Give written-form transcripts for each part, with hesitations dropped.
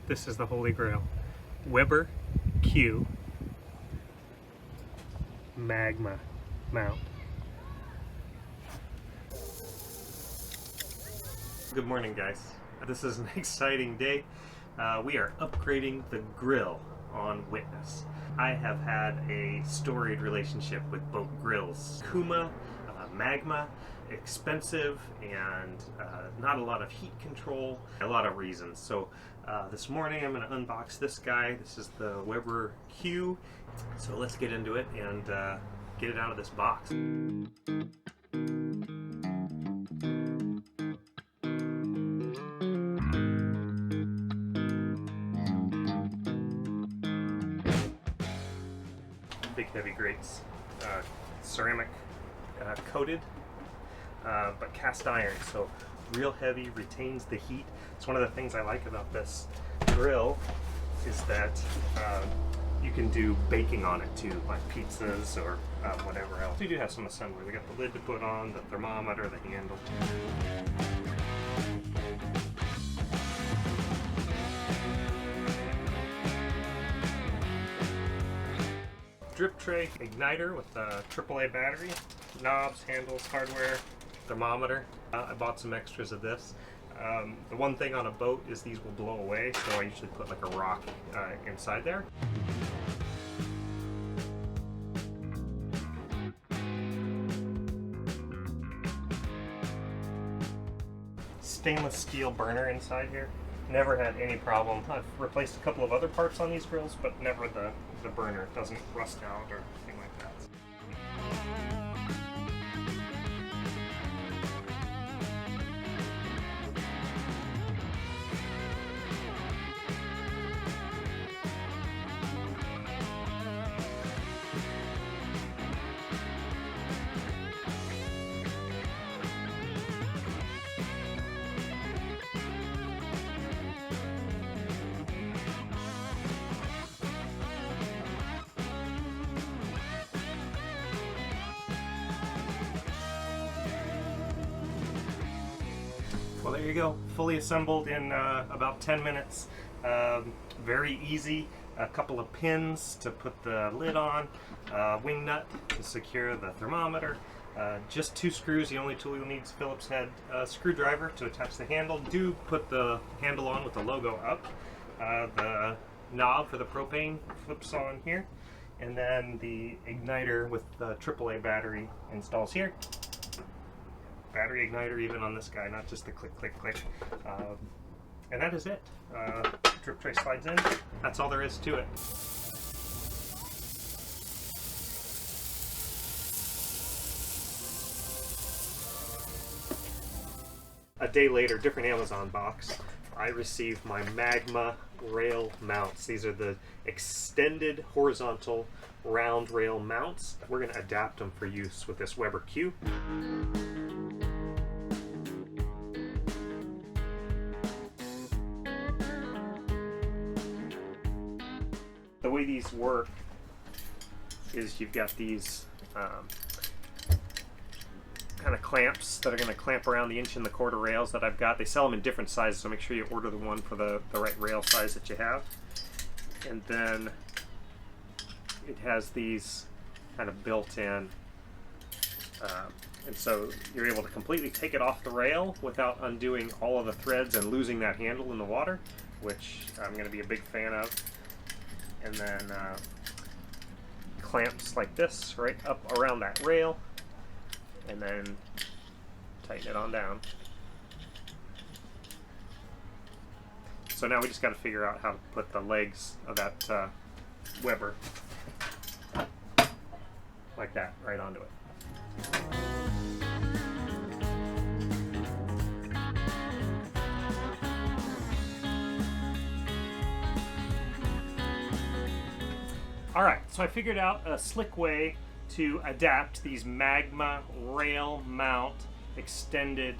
This is the Holy Grail. Weber Q Magma Mount. Good morning, guys. This is an exciting day. We are upgrading the grill on Witness. I have had a storied relationship with both grills. Kuma, Magma, expensive and not a lot of heat control, a lot of reasons. So this morning I'm going to unbox this guy. This is the Weber Q. So let's get into it and get it out of this box. Big heavy grates, ceramic coated, but cast iron, so real heavy, retains the heat. It's one of the things I like about this grill is that you can do baking on it too, like pizzas or whatever else. We do have some assembly. We got the lid to put on, the thermometer, the handle. Drip tray, igniter with a AAA battery, knobs, handles, hardware, thermometer. I bought some extras of this. The one thing on a boat is these will blow away, so I usually put like a rock inside there. Stainless steel burner inside here. Never had any problem. I've replaced a couple of other parts on these grills, but never the burner. It doesn't rust out or anything like that. Well, there you go, fully assembled in about 10 minutes. Very easy. A couple of pins to put the lid on, wing nut to secure the thermometer, just 2 screws. The only tool you'll need is Phillips head screwdriver to attach the handle. Do put the handle on with the logo up. The knob for the propane flips on here, and then the igniter with the AAA battery installs here. Battery igniter even on this guy, not just the click, click, click. And that is it. Drip tray slides in. That's all there is to it. A day later, different Amazon box, I received my Magma rail mounts. These are the extended horizontal round rail mounts. We're going to adapt them for use with this Weber Q. The way these work is you've got these kind of clamps that are going to clamp around the 1 1/4 rails that I've got. They sell them in different sizes, so make sure you order the one for the right rail size that you have. And then it has these kind of built in, and so you're able to completely take it off the rail without undoing all of the threads and losing that handle in the water, which I'm going to be a big fan of. And then clamps like this right up around that rail, and then tighten it on down. So now we just got to figure out how to put the legs of that Weber like that right onto it. Alright, so I figured out a slick way to adapt these Magma rail mount extended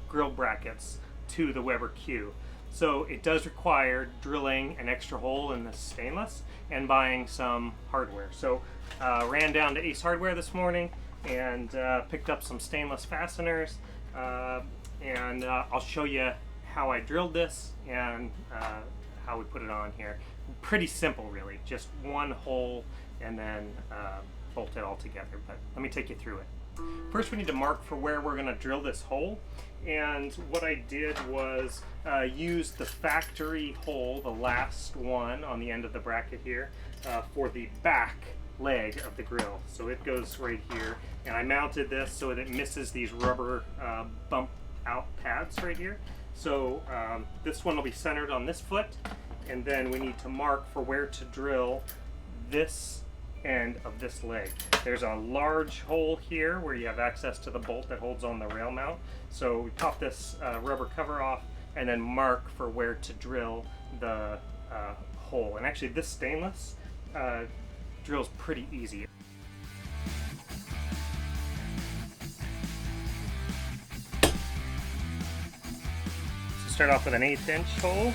grill brackets to the Weber Q. So it does require drilling an extra hole in the stainless and buying some hardware. So ran down to Ace Hardware this morning and picked up some stainless fasteners, and I'll show you how I drilled this and how we put it on here. Pretty simple, really. Just one hole and then bolt it all together. But let me take you through it. First, we need to mark for where we're going to drill this hole. And what I did was use the factory hole, the last one on the end of the bracket here, for the back leg of the grill. So it goes right here. And I mounted this so that it misses these rubber bump out pads right here. So this one will be centered on this foot. And then we need to mark for where to drill this end of this leg. There's a large hole here where you have access to the bolt that holds on the rail mount. So we pop this rubber cover off and then mark for where to drill the hole. And actually this stainless drills pretty easy. So start off with an 1/8 inch hole.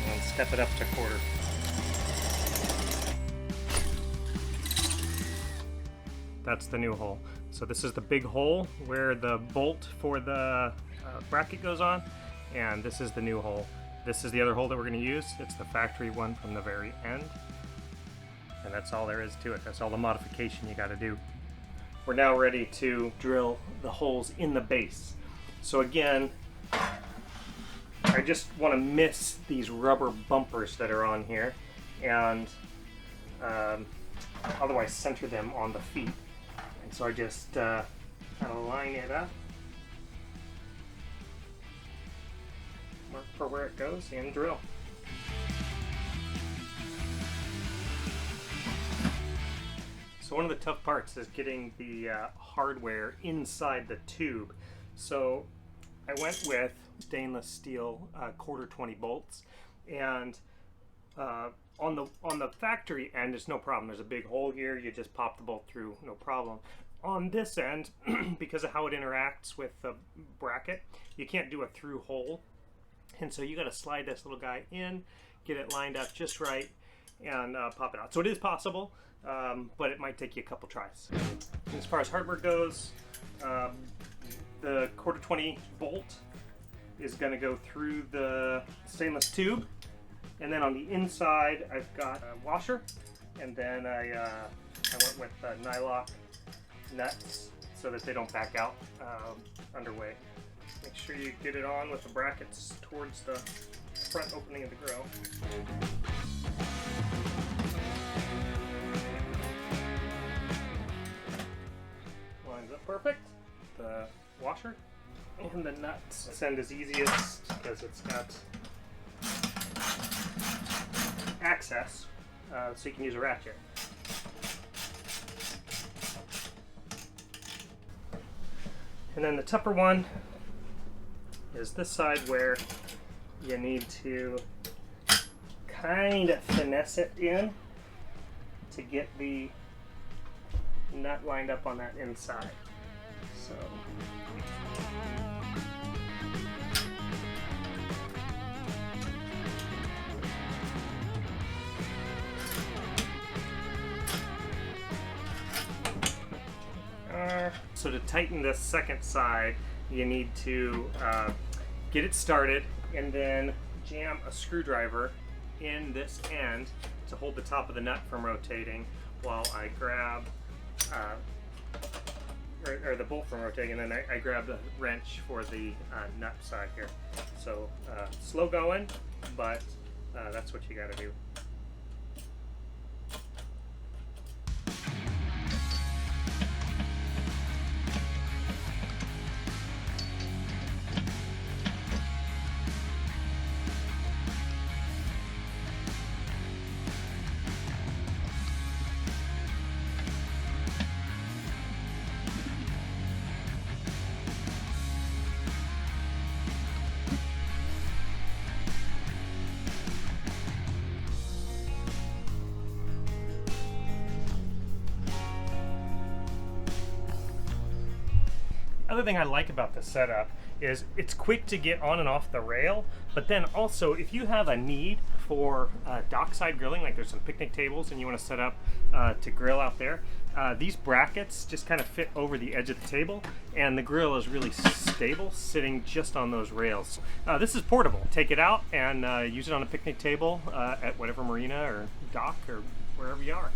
And step it up to 1/4. That's the new hole. So this is the big hole where the bolt for the bracket goes on, and this is the new hole. This is the other hole that we're going to use. It's the factory one from the very end. And that's all there is to it. That's all the modification you got to do. We're now ready to drill the holes in the base. So again, I just want to miss these rubber bumpers that are on here, and otherwise center them on the feet. And so I just kind of line it up, mark for where it goes, and drill. So one of the tough parts is getting the hardware inside the tube. So I went with stainless steel 1/4 bolts, and on the factory end it's no problem. There's a big hole here, you just pop the bolt through, no problem. On this end, because of how it interacts with the bracket, you can't do a through hole, and so you got to slide this little guy in, get it lined up just right, and pop it out. So it is possible, but it might take you a couple tries. As far as hardware goes, the 1/4 bolt is going to go through the stainless tube, and then on the inside I've got a washer, and then I went with nylock nuts so that they don't back out underway. Make sure you get it on with the brackets towards the front opening of the grill. Lines up perfect. The washer and the nuts. This end is easiest because it's got access, so you can use a ratchet. And then the tougher one is this side, where you need to kind of finesse it in to get the nut lined up on that inside. So so to tighten this second side, you need to get it started and then jam a screwdriver in this end to hold the top of the nut from rotating while I grab or the bolt from rotating, and then I grab the wrench for the nut side here. So slow going, but that's what you got to do. Other thing I like about this setup is it's quick to get on and off the rail, but then also if you have a need for dockside grilling, like there's some picnic tables and you want to set up to grill out there, These brackets just kind of fit over the edge of the table, and the grill is really stable sitting just on those rails. This is portable. Take it out and use it on a picnic table at whatever marina or dock or wherever you are.